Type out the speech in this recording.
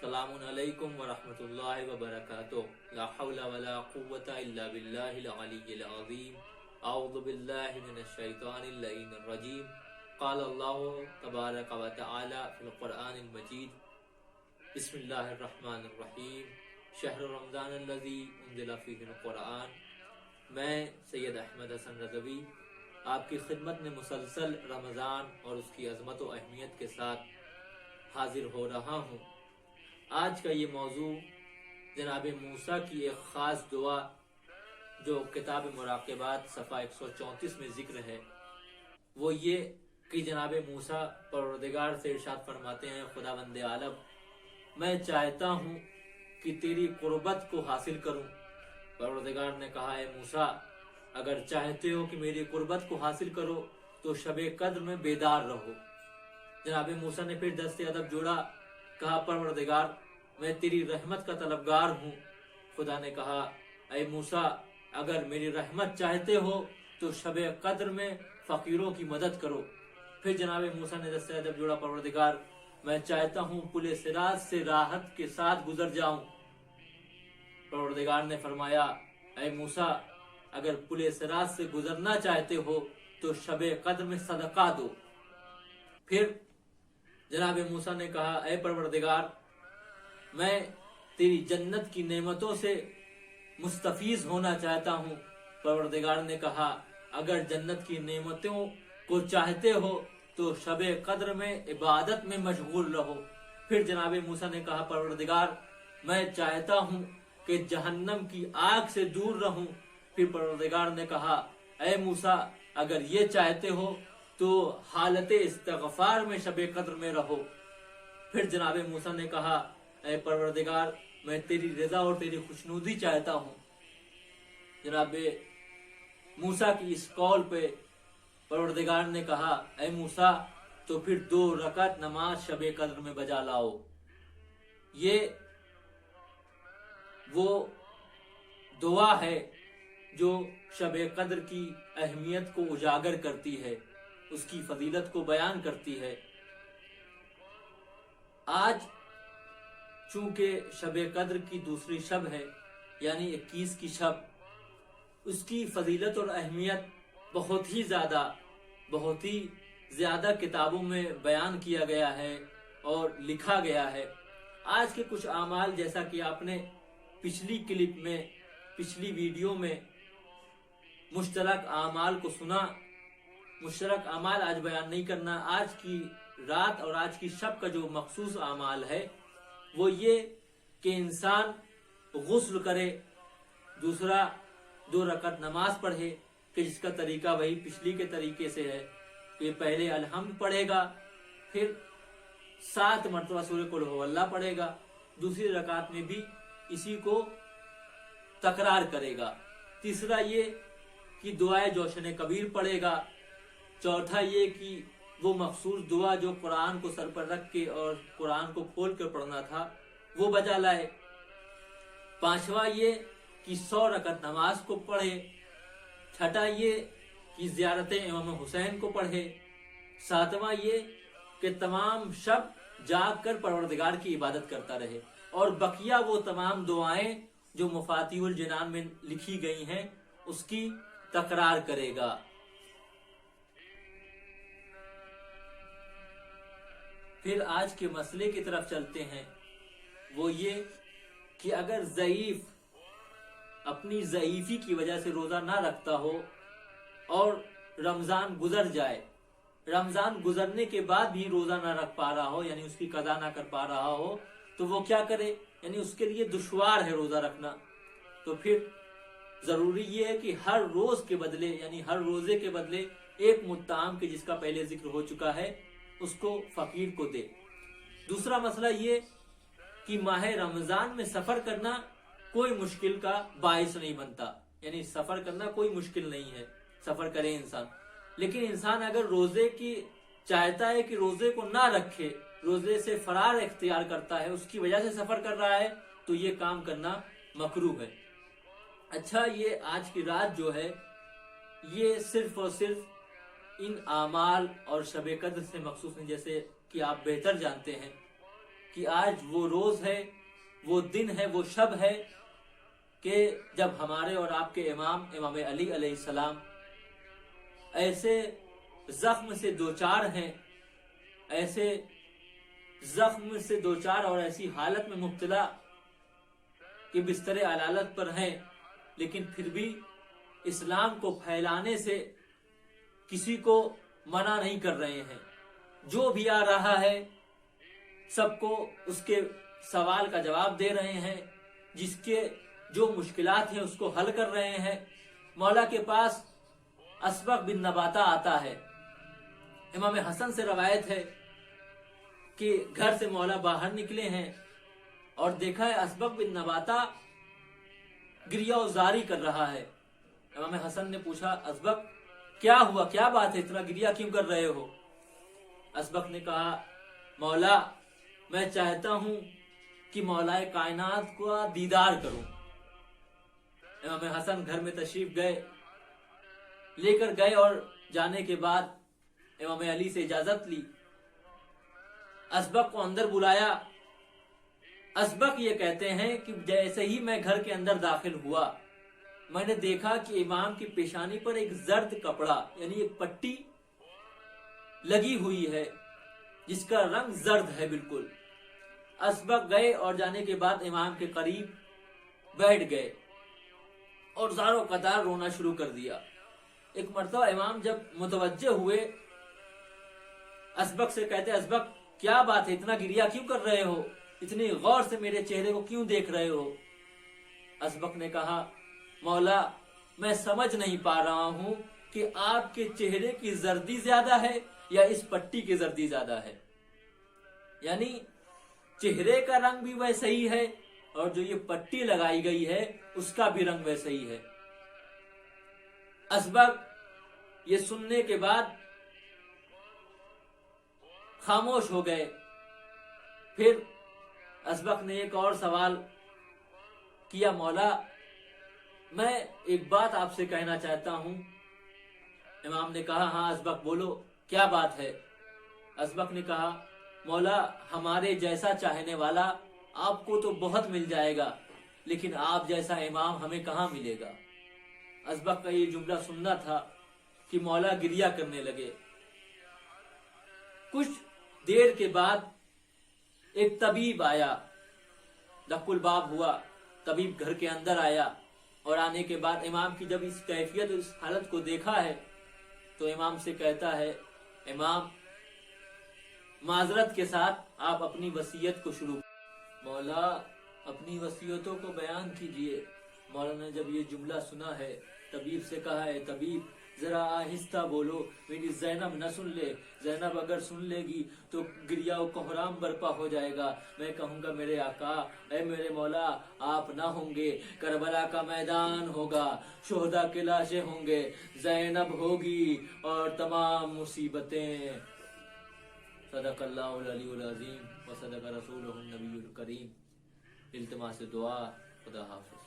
السلام علیکم ورحمۃ اللہ وبرکاتہ لا حول ولا قوة الا باللہ العلی العظیم اعوذ باللہ من الشیطان اللعین الرجیم قال اللہ تبارک و تعالی فی القرآن المجید بسم اللہ الرحمن الرحیم شہر رمضان الذی انزل فیہ القرآن۔ میں سید احمد حسن رضوی آپ کی خدمت میں مسلسل رمضان اور اس کی عظمت و اہمیت کے ساتھ حاضر ہو رہا ہوں۔ آج کا یہ موضوع جناب موسیٰ کی ایک خاص دعا جو کتاب مراقبات صفحہ 134 میں ذکر ہے، وہ یہ کہ جناب موسیٰ پروردگار سے ارشاد فرماتے ہیں، خداوند عالم میں چاہتا ہوں کہ تیری قربت کو حاصل کروں۔ پروردگار نے کہا، اے موسیٰ اگر چاہتے ہو کہ میری قربت کو حاصل کرو تو شب قدر میں بیدار رہو۔ جناب موسیٰ نے پھر دست ادب جوڑا، کہا پروردگار میں تیری رحمت کا طلبگار ہوں۔ خدا نے کہا، اے موسیٰ اگر میری رحمت چاہتے ہو تو شب قدر میں فقیروں کی مدد کرو۔ پھر جناب موسیٰ نے دست ادب جوڑا، پروردگار میں چاہتا ہوں پل صراط سے راحت کے ساتھ گزر جاؤں۔ پروردگار نے فرمایا، اے موسیٰ اگر پل صراط سے گزرنا چاہتے ہو تو شب قدر میں صدقہ دو۔ پھر جناب موسیٰ نے کہا، اے پروردگار میں تیری جنت کی نعمتوں سے مستفیض ہونا چاہتا ہوں۔ پروردگار نے کہا، اگر جنت کی نعمتوں کو چاہتے ہو تو شب قدر میں عبادت میں مشغول رہو۔ پھر جناب موسیٰ نے کہا، پروردگار میں چاہتا ہوں کہ جہنم کی آگ سے دور رہوں۔ پھر پروردگار نے کہا، اے موسیٰ اگر یہ چاہتے ہو تو حالت استغفار میں شب قدر میں رہو۔ پھر جناب موسیٰ نے کہا، اے پروردگار میں تیری رضا اور تیری خوشنودی چاہتا ہوں۔ جناب موسیٰ کی اس قول پہ پروردگار نے کہا، اے موسیٰ تو پھر 2 رکعت نماز شب قدر میں بجا لاؤ۔ یہ وہ دعا ہے جو شب قدر کی اہمیت کو اجاگر کرتی ہے، اس کی فضیلت کو بیان کرتی ہے۔ آج چونکہ شب قدر کی دوسری شب ہے، یعنی 21 کی شب، اس کی فضیلت اور اہمیت بہت ہی زیادہ کتابوں میں بیان کیا گیا ہے اور لکھا گیا ہے۔ آج کے کچھ اعمال، جیسا کہ آپ نے پچھلی کلپ میں، پچھلی ویڈیو میں مشترک اعمال کو سنا، مشترک اعمال آج بیان نہیں کرنا۔ آج کی رات اور آج کی شب کا جو مخصوص اعمال ہے وہ یہ کہ انسان غسل کرے، دوسرا 2 رکعت نماز پڑھے، کہ جس کا طریقہ وہی پچھلی کے طریقے سے ہے کہ پہلے الحمد پڑھے گا، پھر 7 مرتبہ سورہ قل ہو اللہ پڑھے گا، دوسری رکعت میں بھی اسی کو تکرار کرے گا۔ تیسرا یہ کہ دعائے جوشن کبیر پڑھے گا۔ چوتھا یہ کہ وہ مخصوص دعا جو قرآن کو سر پر رکھ کے اور قرآن کو کھول کر پڑھنا تھا وہ بجا لائے۔ 5واں یہ کہ 100 رکعت نماز کو پڑھے۔ 6واں یہ کہ زیارت امام حسین کو پڑھے۔ 7واں یہ کہ تمام شب جاگ کر پروردگار کی عبادت کرتا رہے، اور بقیہ وہ تمام دعائیں جو مفاتیح الجنان میں لکھی گئی ہیں اس کی تکرار کرے گا۔ پھر آج کے مسئلے کی طرف چلتے ہیں، وہ یہ کہ اگر ضعیف اپنی ضعیفی کی وجہ سے روزہ نہ رکھتا ہو اور رمضان گزر جائے، رمضان گزرنے کے بعد بھی روزہ نہ رکھ پا رہا ہو، یعنی اس کی قضا نہ کر پا رہا ہو، تو وہ کیا کرے؟ یعنی اس کے لیے دشوار ہے روزہ رکھنا۔ تو پھر ضروری یہ ہے کہ ہر روز کے بدلے، یعنی ہر روزے کے بدلے ایک مطعم کے جس کا پہلے ذکر ہو چکا ہے اس کو فقیر کو دے۔ دوسرا مسئلہ یہ کہ ماہ رمضان میں سفر کرنا کوئی مشکل کا باعث نہیں بنتا، یعنی سفر کرنا کوئی مشکل نہیں ہے، سفر کرے انسان، لیکن انسان اگر روزے کی چاہتا ہے کہ روزے کو نہ رکھے، روزے سے فرار اختیار کرتا ہے، اس کی وجہ سے سفر کر رہا ہے، تو یہ کام کرنا مکروہ ہے۔ اچھا، یہ آج کی رات جو ہے یہ صرف اور صرف ان اعمال اور شب قدر سے مخصوص نہیں، جیسے کہ آپ بہتر جانتے ہیں کہ آج وہ روز ہے، وہ دن ہے، وہ شب ہے کہ جب ہمارے اور آپ کے امام علی علیہ السلام ایسے زخم سے دوچار ہیں، ایسے زخم سے دوچار اور ایسی حالت میں مبتلا کہ بستر علالت پر ہیں، لیکن پھر بھی اسلام کو پھیلانے سے کسی کو منع نہیں کر رہے ہیں۔ جو بھی آ رہا ہے سب کو اس کے سوال کا جواب دے رہے ہیں، جس کے جو مشکلات ہیں اس کو حل کر رہے ہیں۔ مولا کے پاس اسبغ بن نباتہ آتا ہے۔ امام حسن سے روایت ہے کہ گھر سے مولا باہر نکلے ہیں اور دیکھا ہے اسبغ بن نباتہ گریہ وزاری کر رہا ہے۔ امام حسن نے پوچھا، اسبغ کیا ہوا، کیا بات ہے، اتنا گریہ کیوں کر رہے ہو؟ اسبغ نے کہا، مولا میں چاہتا ہوں کہ مولا کائنات کو دیدار کروں۔ امام حسن گھر میں تشریف لے کر گئے اور جانے کے بعد امام علی سے اجازت لی، اسبغ کو اندر بلایا۔ اسبغ یہ کہتے ہیں کہ جیسے ہی میں گھر کے اندر داخل ہوا، میں نے دیکھا کہ امام کی پیشانی پر ایک زرد کپڑا یعنی ایک پٹی لگی ہوئی ہے جس کا رنگ زرد ہے بالکل۔ اسبغ گئے اور جانے کے بعد امام کے قریب بیٹھ گئے اور زاروں قطار رونا شروع کر دیا۔ ایک مرتبہ امام جب متوجہ ہوئے، اسبغ سے کہتے، اسبغ کیا بات ہے، اتنا گریہ کیوں کر رہے ہو، اتنی غور سے میرے چہرے کو کیوں دیکھ رہے ہو؟ اسبغ نے کہا، مولا میں سمجھ نہیں پا رہا ہوں کہ آپ کے چہرے کی زردی زیادہ ہے یا اس پٹی کی زردی زیادہ ہے۔ یعنی چہرے کا رنگ بھی ویسا ہی ہے اور جو یہ پٹی لگائی گئی ہے اس کا بھی رنگ ویسا ہی ہے۔ اسبغ یہ سننے کے بعد خاموش ہو گئے۔ پھر اسبغ نے ایک اور سوال کیا، مولا میں ایک بات آپ سے کہنا چاہتا ہوں۔ امام نے کہا، ہاں اسبغ بولو، کیا بات ہے؟ اسبغ نے کہا، مولا ہمارے جیسا چاہنے والا آپ کو تو بہت مل جائے گا، لیکن آپ جیسا امام ہمیں کہاں ملے گا۔ اسبغ کا یہ جملہ سننا تھا کہ مولا گریہ کرنے لگے۔ کچھ دیر کے بعد ایک طبیب آیا، دق الباب ہوا، طبیب گھر کے اندر آیا اور آنے کے بعد امام کی جب اس کیفیت اور اس حالت کو دیکھا ہے تو امام سے کہتا ہے، امام معذرت کے ساتھ آپ اپنی وصیت کو شروع۔ مولا اپنی وصیتوں کو بیان کیجئے۔ مولا نے جب یہ جملہ سنا ہے طبیب سے کہا ہے، طبیب ذرا آہستہ بولو، میری زینب نہ سن لے، زینب اگر سن لے گی تو گریہ و کوہرام برپا ہو جائے گا، میں کہوں گا میرے آقا، اے میرے مولا آپ نہ ہوں گے، کربلا کا میدان ہوگا، شہداء کے لاشیں ہوں گے، زینب ہوگی اور تمام مصیبتیں۔ صدق اللہ العلی العظیم و صدق رسولہ النبی الکریم۔ التماس دعا، خدا حافظ۔